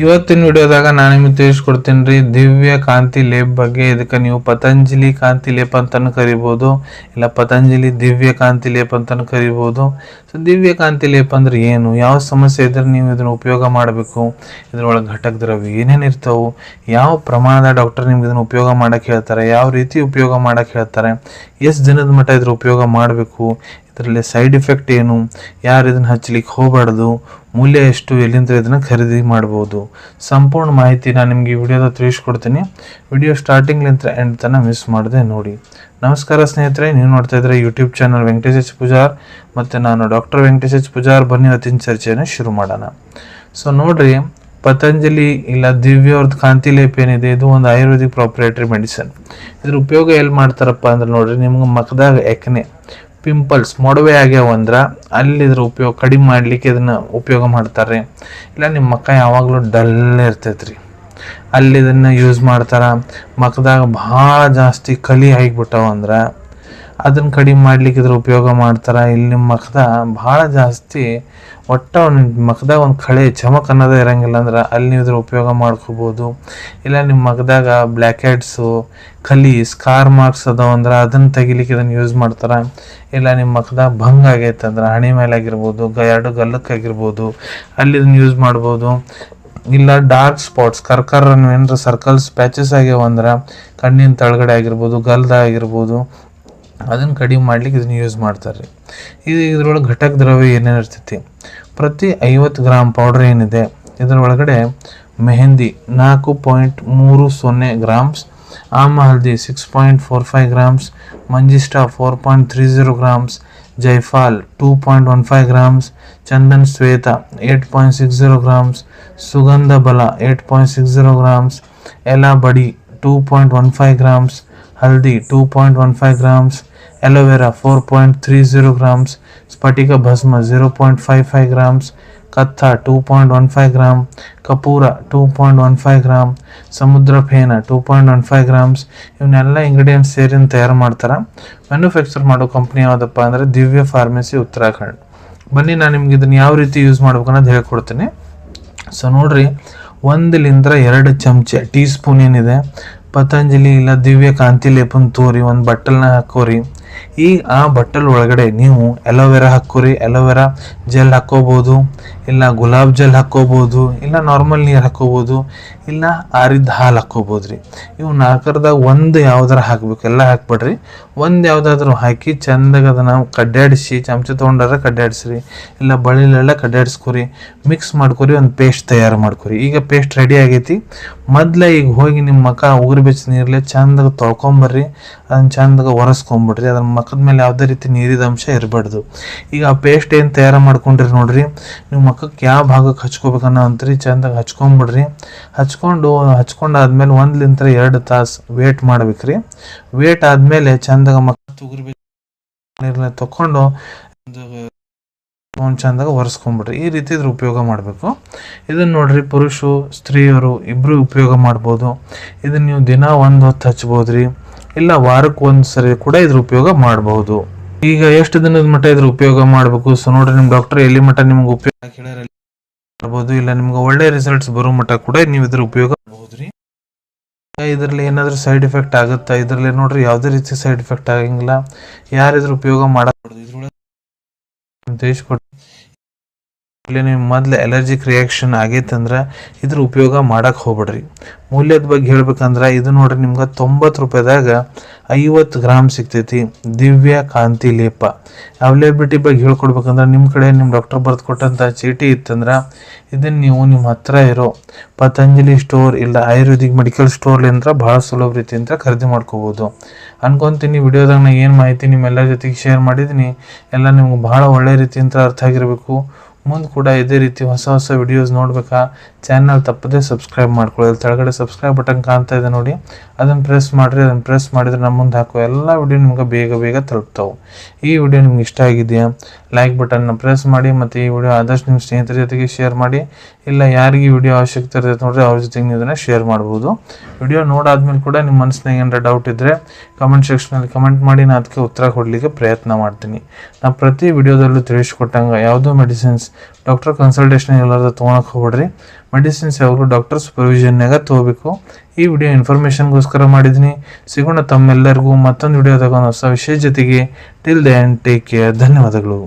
ಇವತ್ತಿನ ವಿಡಿಯೋದಾಗ ನಾನು ನಿಮಗೆ ತಿಳಿಸ್ಕೊಡ್ತೀನಿ ರೀ ದಿವ್ಯ ಕಾಂತಿ ಲೇಪ್ ಬಗ್ಗೆ. ಇದಕ್ಕೆ ನೀವು ಪತಂಜಲಿ ಕಾಂತಿ ಲೇಪ್ ಅಂತಾನು ಕರಿಬೋದು, ಇಲ್ಲ ಪತಂಜಲಿ ದಿವ್ಯ ಕಾಂತಿ ಲೇಪ್ ಅಂತಾನು ಕರಿಬೋದು. ಸೊ ದಿವ್ಯ ಕಾಂತಿ ಲೇಪ್ ಅಂದ್ರೆ ಏನು, ಯಾವ ಸಮಸ್ಯೆ ಇದ್ರೆ ನೀವು ಇದನ್ನು ಉಪಯೋಗ ಮಾಡಬೇಕು, ಇದ್ರೊಳಗೆ ಘಟಕ ದ್ರವ್ಯ ಏನೇನು ಇರ್ತಾವೆ, ಯಾವ ಪ್ರಮಾಣದ ಡಾಕ್ಟರ್ ನಿಮ್ಗೆ ಇದನ್ನು ಉಪಯೋಗ ಮಾಡಕ್ಕೆ ಹೇಳ್ತಾರೆ, ಯಾವ ರೀತಿ ಉಪಯೋಗ ಮಾಡಕ್ಕೆ ಹೇಳ್ತಾರೆ, ಎಷ್ಟು ದಿನದ ಮಟ್ಟ ಇದ್ರ ಉಪಯೋಗ ಮಾಡಬೇಕು, ಇದರಲ್ಲಿ ಸೈಡ್ ಇಫೆಕ್ಟ್ ಏನು, ಯಾರು ಇದನ್ನು ಹಚ್ಚಲಿಕ್ಕೆ ಹೋಗಬಾರ್ದು, ಮೂಲ್ಯ ಎಷ್ಟು, ಎಲ್ಲಿಂದ ಇದನ್ನು ಖರೀದಿ ಮಾಡ್ಬೋದು, ಸಂಪೂರ್ಣ ಮಾಹಿತಿ ನಾನು ನಿಮಗೆ ಈ ವಿಡಿಯೋದಾಗ ತಿಳಿಸ್ಕೊಡ್ತೀನಿ. ವಿಡಿಯೋ ಸ್ಟಾರ್ಟಿಂಗ್ಲಿಂದ ಎಂಡ್ ತನಕ ಮಿಸ್ ಮಾಡದೆ ನೋಡಿ. ನಮಸ್ಕಾರ ಸ್ನೇಹಿತರೆ, ನೀವು ನೋಡ್ತಾ ಇದ್ರೆ YouTube channel Venkatesh H Pujar ಮತ್ತು ನಾನು ಡಾಕ್ಟರ್ ವೆಂಕಟೇಶ್ ಎಚ್ ಪೂಜಾರ್. ಬನ್ನಿ ಇವತ್ತಿನ ಚರ್ಚೆಯನ್ನು ಶುರು ಮಾಡೋಣ. ಸೊ ನೋಡ್ರಿ, ಪತಂಜಲಿ ಇಲ್ಲ ದಿವ್ಯ ಅವ್ರದ್ದು ಕಾಂತಿ ಲೇಪ್ ಏನಿದೆ, ಇದು ಒಂದು ಆಯುರ್ವೇದಿಕ್ ಪ್ರಾಪ್ರೇಟರಿ ಮೆಡಿಸನ್. ಇದ್ರ ಉಪಯೋಗ ಎಲ್ಲಿ ಮಾಡ್ತಾರಪ್ಪ ಅಂದ್ರೆ ನೋಡ್ರಿ, ನಿಮ್ಗೆ ಮಖದಾಗ ಎಕ್ನೆ, ಪಿಂಪಲ್ಸ್, ಮೊಡವೆ ಆಗ್ಯಾವ ಅಂದ್ರೆ ಅಲ್ಲಿ ಇದ್ರ ಉಪಯೋಗ ಕಡಿಮೆ ಮಾಡಲಿಕ್ಕೆ ಇದನ್ನು ಉಪಯೋಗ ಮಾಡ್ತಾರೆ. ಇಲ್ಲ ನಿಮ್ಮ ಮಖ ಯಾವಾಗಲೂ ಡಲ್ ಇರ್ತೈತ್ರಿ, ಅಲ್ಲಿ ಇದನ್ನು ಯೂಸ್ ಮಾಡ್ತಾರೆ. ಮಖದಾಗ ಭಾಳ ಜಾಸ್ತಿ ಕಲಿ ಆಗಿಬಿಟ್ಟವ ಅಂದ್ರೆ ಅದನ್ನು ಕಡಿಮೆ ಮಾಡ್ಲಿಕ್ಕೆ ಇದ್ರ ಉಪಯೋಗ ಮಾಡ್ತಾರೆ. ಇಲ್ಲಿ ನಿಮ್ಮ ಮಖದಾಗ ಭಾಳ ಜಾಸ್ತಿ ಒಟ್ಟ ಮಖದಾಗ ಒಂದು ಕಳೆ ಚಮಕ್ ಅನ್ನೋದೇ ಇರಂಗಿಲ್ಲ ಅಂದ್ರೆ ಅಲ್ಲಿ ನೀವು ಇದ್ರ ಉಪಯೋಗ ಮಾಡ್ಕೋಬೋದು. ಇಲ್ಲ ನಿಮ್ಮ ಮಖದಾಗ ಬ್ಲ್ಯಾಕ್ ಹೆಡ್ಸು, ಕಲಿ, ಸ್ಕಾರ್ ಮಾರ್ಕ್ಸ್ ಅದಾವ ಅಂದ್ರೆ ಅದನ್ನು ತೆಗಿಲಿಕ್ಕೆ ಇದನ್ನು ಯೂಸ್ ಮಾಡ್ತಾರೆ. ಇಲ್ಲ ನಿಮ್ಮ ಮಖದಾಗ ಭಂಗ ಆಗೈತೆ ಅಂದ್ರೆ ಹಣೆ ಮೇಲೆ ಆಗಿರ್ಬೋದು, ಎರಡು ಗಲ್ಲಕ್ಕಾಗಿರ್ಬೋದು, ಅಲ್ಲಿ ಇದನ್ನು ಯೂಸ್ ಮಾಡ್ಬೋದು. ಇಲ್ಲ ಡಾರ್ಕ್ ಸ್ಪಾಟ್ಸ್, ಕರ್ಕರ್ರನ್ನು ಏನಾರ ಸರ್ಕಲ್ಸ್ ಪ್ಯಾಚಸ್ ಆಗ್ಯಾವ ಅಂದ್ರೆ ಕಣ್ಣಿನ ತಳಗಡೆ ಆಗಿರ್ಬೋದು, ಗಲ್ದಾಗಿರ್ಬೋದು, ಅದನ್ನು ಕಡಿಮೆ ಮಾಡ್ಲಿಕ್ಕೆ ಇದನ್ನು ಯೂಸ್ ಮಾಡ್ತಾರೆ. ಇದ್ರೊಳಗೆ ಘಟಕ ದ್ರವ್ಯ ಏನೇನು ಇರ್ತೈತಿ, ಪ್ರತಿ 50 ಗ್ರಾಮ್ ಪೌಡರ್ ಏನಿದೆ ಇದರೊಳಗಡೆ ಮೆಹಂದಿ 4.30 ಗ್ರಾಮ್ಸ್, ಆಮ ಹಲ್ದಿ 6.45 ಗ್ರಾಮ್ಸ್, ಮಂಜಿಸ್ಟಾ 4.30 ಗ್ರಾಮ್ಸ್, ಜೈಫಾಲ್ 2.15 ಗ್ರಾಮ್ಸ್, ಚಂದನ್ ಶ್ವೇತ 8.60 ಗ್ರಾಮ್ಸ್, ಸುಗಂಧ ಬಲ 8.60 ಗ್ರಾಮ್ಸ್, ಎಲಾ ಬಡಿ 2.15 ಗ್ರಾಮ್ಸ್, ಹಲ್ದಿ 2.15 ಗ್ರಾಮ್ಸ್, ಎಲೋವೆರಾ 4.30 ಗ್ರಾಮ್ಸ್, ಸ್ಫಟಿಕ ಭಸ್ಮ 0.55 ಗ್ರಾಮ್ಸ್, ಕತ್ಥ 2.15 ಗ್ರಾಮ್, ಕಪೂರ 2.15 ಗ್ರಾಮ್, ಸಮುದ್ರ ಫೇನ 2.15 ಗ್ರಾಮ್ಸ್. ಇವನ್ನೆಲ್ಲ ಇಂಗ್ರೀಡಿಯೆಂಟ್ಸ್ ಸೇರಿ ತಯಾರು ಮಾಡ್ತಾರೆ. ಮ್ಯಾನುಫ್ಯಾಕ್ಚರ್ ಮಾಡೋ ಕಂಪ್ನಿ ಯಾವುದಪ್ಪ ಅಂದರೆ ದಿವ್ಯ ಫಾರ್ಮಸಿ ಉತ್ತರಾಖಂಡ್. ಬನ್ನಿ ನಾನು ನಿಮ್ಗೆ ಇದನ್ನು ಯಾವ ರೀತಿ ಯೂಸ್ ಮಾಡ್ಬೇಕು ಅನ್ನೋದು ಹೇಳ್ಕೊಡ್ತೀನಿ. ಸೊ ನೋಡ್ರಿ, 1-2 ಚಮಚೆ ಟೀ ಸ್ಪೂನ್ ಏನಿದೆ ಪತಂಜಲಿ ಇಲ್ಲ ದಿವ್ಯ ಕಾಂತಿ ಲೇಪನ್ ತೋರಿ ಒಂದು ಬಟ್ಟಲ್ನ ಹಾಕೋರಿ. ಈಗ ಆ ಬಟ್ಟಲ್ ಒಳಗಡೆ ನೀವು ಎಲೋವೆರಾ ಹಾಕೋರಿ, ಎಲೋವೆರಾ ಜೆಲ್ ಹಾಕೋಬೋದು, ಇಲ್ಲ ಗುಲಾಬ್ ಜೆಲ್ ಹಾಕೋಬೋದು, ಇಲ್ಲ ನಾರ್ಮಲ್ ನೀರು ಹಾಕೋಬೋದು, ಇಲ್ಲ ಆರಿದ ಹಾಲು ಹಾಕೋಬೋದು ರೀ. ಇವು 4ದಾಗ ಒಂದು ಯಾವ್ದಾರ ಹಾಕ್ಬೇಕು, ಎಲ್ಲ ಹಾಕ್ಬೇಡ್ರಿ. ಒಂದು ಯಾವುದಾದ್ರೂ ಹಾಕಿ ಚೆಂದಾಗ ಅದನ್ನು ಕಡ್ಡಾಡಿಸಿ, ಚಮಚ ತೊಗೊಂಡಾರ ಕಡ್ಡಾಡಿಸ್ರಿ, ಇಲ್ಲ ಬಳಿಲೆಲ್ಲ ಕಡ್ಡಾಡಿಸ್ಕೊರಿ, ಮಿಕ್ಸ್ ಮಾಡ್ಕೊರಿ, ಒಂದು ಪೇಸ್ಟ್ ತಯಾರು ಮಾಡ್ಕೊರಿ. ಈಗ ಪೇಸ್ಟ್ ರೆಡಿ ಆಗೈತಿ. ಮೊದಲೇ ಈಗ ಹೋಗಿ ನಿಮ್ಮ ಮಖ ಉಗುರು ಬೆಚ್ಚ ನೀರಲ್ಲೇ ಚೆಂದಾಗ ತೊಳ್ಕೊಂಬರ್ರಿ, ಅದನ್ನು ಚೆಂದಾಗ ಒರೆಸ್ಕೊಂಬಿಡ್ರಿ. ಅದ್ರ ಮಖದ ಮೇಲೆ ಯಾವುದೇ ರೀತಿ ನೀರಿದ ಅಂಶ ಇರಬಾರ್ದು. ಈಗ ಆ ಪೇಸ್ಟ್ ಏನು ತಯಾರು ಮಾಡ್ಕೊಂಡ್ರಿ ನೋಡ್ರಿ, ನೀವು ಮಖಕ್ಕೆ ಯಾವ ಭಾಗಕ್ಕೆ ಹಚ್ಕೋಬೇಕನ್ನೋ ಅಂತ್ರಿ ಚೆಂದಾಗ ಹಚ್ಕೊಂಬಿಡ್ರಿ. ಹಚ್ಕೊಂಡಾದ್ಮೇಲೆ 1-2 ತಾಸು ವೇಟ್ ಮಾಡ್ಬೇಕ್ರಿ. ವೇಟ್ ಆದ್ಮೇಲೆ ಚೆಂದಾಗ ಮಖ ಉಗುರು ಬೆಚ್ಚ ನೀರನ್ನ ತಕೊಂಡು ಚೆಂದಾಗ ಒರೆಸ್ಕೊಂಬಿಡ್ರಿ. ಈ ರೀತಿ ಇದ್ರ ಉಪಯೋಗ ಮಾಡಬೇಕು. ಇದನ್ನು ನೋಡ್ರಿ, ಪುರುಷರು ಸ್ತ್ರೀಯರು ಇಬ್ಬರು ಉಪಯೋಗ ಮಾಡ್ಬೋದು. ಇದನ್ನು ನೀವು ದಿನ 1 ಹೊತ್ತು ಹಚ್ಬೋದ್ರಿ, ಇಲ್ಲ ವಾರಕ್ಕೆ 1 ಸರಿ ಕೂಡ ಇದ್ರ ಉಪಯೋಗ ಮಾಡಬಹುದು. ಈಗ ಎಷ್ಟು ದಿನದ ಮಟ್ಟ ಇದ್ರ ಉಪಯೋಗ ಮಾಡಬೇಕು? ಸೊ ನೋಡ್ರಿ, ನಿಮ್ಮ ಡಾಕ್ಟರ್ ಎಲ್ಲಿ ಮಟ್ಟ ನಿಮ್ಗೆ ಉಪಯೋಗ ಮಾಡ್ಬೋದು, ಇಲ್ಲ ನಿಮ್ಗೆ ಒಳ್ಳೆ ರಿಸಲ್ಟ್ಸ್ ಬರೋ ಮಟ್ಟ ಕೂಡ ನೀವು ಇದ್ರ ಉಪಯೋಗ ಮಾಡಬಹುದ್ರಿ. ಇದರಲ್ಲಿ ಏನಾದರೂ ಸೈಡ್ ಎಫೆಕ್ಟ್ ಆಗುತ್ತಾ? ಇದರಲ್ಲಿ ನೋಡ್ರಿ ಯಾವುದೇ ರೀತಿ ಸೈಡ್ ಎಫೆಕ್ಟ್ ಆಗಂಗಿಲ್ಲ. ಯಾರಿದ್ರ ಉಪಯೋಗ ಮಾಡಬಾರ್ದು. ಇದ್ರೊಳಗೆ ತಿಳಿಸ್ಕೊಡ್ತೀನಿ. ಇಲ್ಲಿ ನೀವು ಮೊದಲು ಅಲರ್ಜಿಕ್ ರಿಯಾಕ್ಷನ್ ಆಗೈತಂದ್ರೆ ಇದ್ರ ಉಪಯೋಗ ಮಾಡಕ್ಕೆ ಹೋಗ್ಬೇಡ್ರಿ. ಮೂಲ್ಯದ ಬಗ್ಗೆ ಹೇಳ್ಬೇಕಂದ್ರೆ ಇದು ನೋಡ್ರಿ, ನಿಮ್ಗೆ 90 ರೂಪಾಯಿದಾಗ 50 ಗ್ರಾಮ್ ಸಿಗ್ತೈತಿ ದಿವ್ಯ ಕಾಂತಿ ಲೇಪ. ಅವೈಲೇಬಿಲಿಟಿ ಬಗ್ಗೆ ಹೇಳ್ಕೊಡ್ಬೇಕಂದ್ರೆ ನಿಮ್ಮ ಕಡೆ ನಿಮ್ಮ ಡಾಕ್ಟರ್ ಬರೆದು ಕೊಟ್ಟಂಥ ಚೀಟಿ ಇತ್ತಂದ್ರೆ ಇದನ್ನು ನೀವು ನಿಮ್ಮ ಹತ್ರ ಇರೋ ಪತಂಜಲಿ ಸ್ಟೋರ್ ಇಲ್ಲ ಆಯುರ್ವೇದಿಕ್ ಮೆಡಿಕಲ್ ಸ್ಟೋರ್ಲಿಂದ ಭಾಳ ಸುಲಭ ರೀತಿಯಿಂದ ಖರೀದಿ ಮಾಡ್ಕೋಬೋದು ಅನ್ಕೊತೀನಿ. ವಿಡಿಯೋದಾಗ ನಾನು ಏನು ಮಾಹಿತಿ ನಿಮ್ಮೆಲ್ಲರ ಜೊತೆಗೆ ಶೇರ್ ಮಾಡಿದ್ದೀನಿ ಎಲ್ಲ ನಿಮ್ಗೆ ಭಾಳ ಒಳ್ಳೆ ರೀತಿಯಿಂದ ಅರ್ಥ ಆಗಿರಬೇಕು. ಮುಂದೆ ಕೂಡ ಇದೇ ರೀತಿ ಹೊಸ ವಿಡಿಯೋಸ್ ನೋಡ್ಬೇಕಾ ಚಾನಲ್ ತಪ್ಪದೆ ಸಬ್ಸ್ಕ್ರೈಬ್ ಮಾಡ್ಕೊಳ್ಳಿ. ಕೆಳಗಡೆ ಸಬ್ಸ್ಕ್ರೈಬ್ ಬಟನ್ ಕಾಣ್ತಾ ಇದೆ ನೋಡಿ, ಅದನ್ನು ಪ್ರೆಸ್ ಮಾಡಿರಿ. ಅದನ್ನು ಪ್ರೆಸ್ ಮಾಡಿದರೆ ನಮ್ಮ ಮುಂದೆ ಹಾಕೋ ಎಲ್ಲ ವಿಡಿಯೋ ನಿಮ್ಗೆ ಬೇಗ ತಲುಪ್ತಾವೆ. ಈ ವಿಡಿಯೋ ನಿಮ್ಗೆ ಇಷ್ಟ ಆಗಿದೆಯಾ, ಲೈಕ್ ಬಟನ್ನ ಪ್ರೆಸ್ ಮಾಡಿ, ಮತ್ತು ಈ ವಿಡಿಯೋ ಆದಷ್ಟು ನಿಮ್ಮ ಸ್ನೇಹಿತರ ಜೊತೆಗೆ ಶೇರ್ ಮಾಡಿ. ಇಲ್ಲ ಯಾರಿಗೆ ಈ ವಿಡಿಯೋ ಅವಶ್ಯಕತೆ ಇರ್ತೈತೆ ನೋಡ್ರಿ, ಅವ್ರ ಜೊತೆಗೆ ನೀವು ಇದನ್ನು ಶೇರ್ ಮಾಡ್ಬೋದು. ವಿಡಿಯೋ ನೋಡಾದ್ಮೇಲೆ ಕೂಡ ನಿಮ್ಮ ಮನಸ್ಸಿನಾಗ ಏನಾರ ಡೌಟ್ ಇದ್ದರೆ ಕಮೆಂಟ್ ಸೆಕ್ಷನಲ್ಲಿ ಕಮೆಂಟ್ ಮಾಡಿ ನಾನು ಅದಕ್ಕೆ ಉತ್ತರ ಕೊಡಲಿಕ್ಕೆ ಪ್ರಯತ್ನ ಮಾಡ್ತೀನಿ. ನಾನು ಪ್ರತಿ ವಿಡಿಯೋದಲ್ಲೂ ತಿಳಿಸ್ಕೊಟ್ಟಂಗೆ ಯಾವುದೋ ಮೆಡಿಸಿನ್ಸ್ ಡಾಕ್ಟರ್ ಕನ್ಸಲ್ಟೇಷನ್ ಎಲ್ಲಾದ್ರೂ ತೊಗೊಳಕ್ಕೆ ಹೋಗ್ಬೇಡ್ರಿ. ಮೆಡಿಸಿನ್ಸ್ ಯಾವಾಗಲೂ ಡಾಕ್ಟರ್ ಸೂಪರ್ವಿಷನ್ನಾಗ ತೊಗೋಬೇಕು. ಈ ವಿಡಿಯೋ ಇನ್ಫಾರ್ಮೇಷನ್ಗೋಸ್ಕರ ಮಾಡಿದ್ದೀನಿ. ಸಿಗೋಣ ತಮ್ಮೆಲ್ಲರಿಗೂ ಮತ್ತೊಂದು ವಿಡಿಯೋದಾಗ ಒಂದು ಹೊಸ ವಿಷಯ ಜೊತೆಗೆ. Till then take care. ಧನ್ಯವಾದಗಳು.